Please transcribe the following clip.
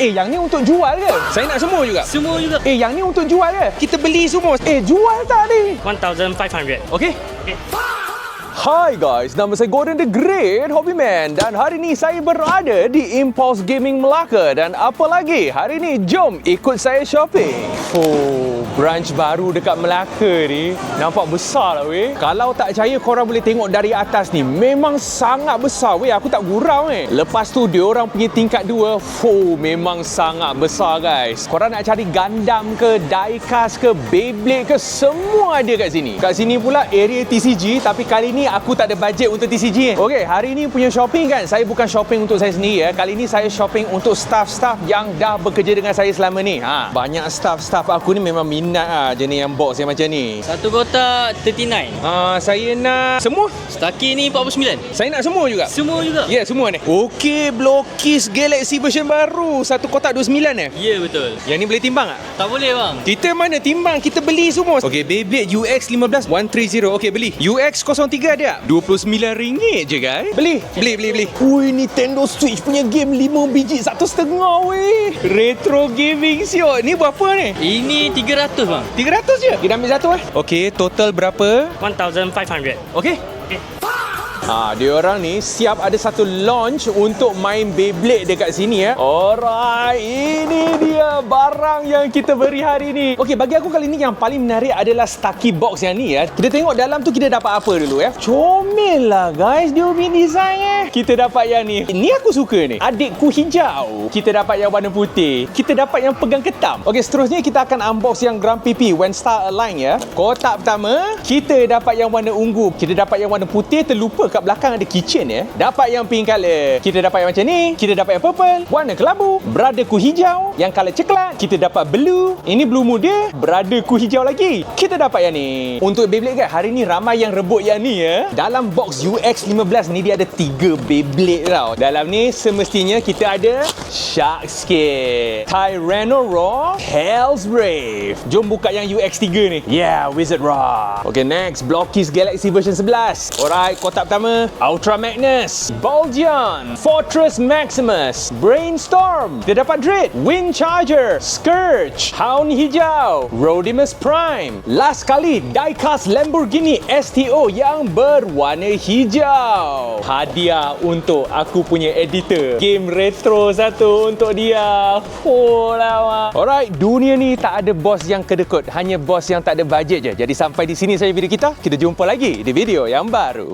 yang ni untuk jual ke? Saya nak semua juga. Semua juga. Yang ni untuk jual ke? Kita beli semua. Jual tak ni? 1,500. Okey. Okay. Hai guys, nama saya Gordon The Great Hobbyman dan hari ni saya berada di Impulse Gaming Melaka dan apa lagi? Hari ni jom ikut saya shopping. Branch baru dekat Melaka ni nampak besar lah weh. Kalau tak percaya korang boleh tengok dari atas ni. Memang sangat besar weh, aku tak gurau weh. Lepas tu dia orang punya tingkat 2, memang sangat besar guys. Korang nak cari Gundam ke, diecast ke, Beyblade ke, semua ada kat sini. Kat sini pula area TCG, tapi kali ni aku tak ada bajet untuk TCG. Okey, hari ni punya shopping kan, saya bukan shopping untuk saya sendiri ya. Kali ni saya shopping untuk staff-staff yang dah bekerja dengan saya selama ni. Banyak staff-staff aku ni memang minat jenis yang box yang macam ni. Satu kotak 39. Saya nak semua. Stucky ni 49. Saya nak semua juga. Semua juga. Ya, semua ni. Okey, Blockis Galaxy version baru. Satu kotak 29 Ya, betul. Yang ni boleh timbang tak? Tak boleh bang. Kita mana timbang, kita beli semua. Okey, Beyblade UX15 130. Okey, beli. UX03 ada tak? RM29 je guys. Beli. Ui, Nintendo Switch punya game 5 biji 1.5 weh. Retro gaming siot. Ni berapa ni? Ini 300 bang. 300 je. Kita ambil satu Okey, total berapa? 1,500. Okey. Okay. Dia orang ni siap ada satu launch untuk main Beyblade dekat sini ya. Alright, ini dia barang yang kita beri hari ni. Okey, bagi aku kali ni yang paling menarik adalah Stucky Box yang ni ya. Kita tengok dalam tu kita dapat apa dulu ya. Comel lah guys, dia punya design Kita dapat yang ni. Ni aku suka ni. Adikku hijau. Kita dapat yang warna putih. Kita dapat yang pegang ketam. Okey, seterusnya kita akan unbox yang Grand PP When Star Align ya. Kotak pertama, kita dapat yang warna ungu. Kita dapat yang warna putih, terlupa kat belakang ada keychain ya. Dapat yang pink color. Kita dapat yang macam ni. Kita dapat yang purple, warna kelabu. Brotherku hijau, yang color coklat. Kita dapat blue. Ini blue muda. Brotherku hijau lagi. Kita dapat yang ni. Untuk Beyblade kan, hari ni ramai yang rebut yang ni ya. Dalam box UX15 ni dia ada 3 Beyblade tau. Dalam ni semestinya kita ada Sharkskid, Tyrannosaurus, Hell's Brave. Jom buka yang UX3 ni. Yeah, Wizard Rock. Okay, next Blockis Galaxy version 11. Alright, kotak pertama Ultra Magnus, Bulgion, Fortress Maximus, Brainstorm. Dia dapat Dread, Wind Charger, Scourge, Hound Hijau, Rodimus Prime. Last kali diecast Lamborghini STO yang berwarna hijau. Hadiah untuk aku punya editor. Game retro satu untuk dia. Lama. Alright, dunia ni tak ada bos yang kedekut, hanya bos yang tak ada bajet je. Jadi sampai di sini saja video kita. Kita jumpa lagi di video yang baru.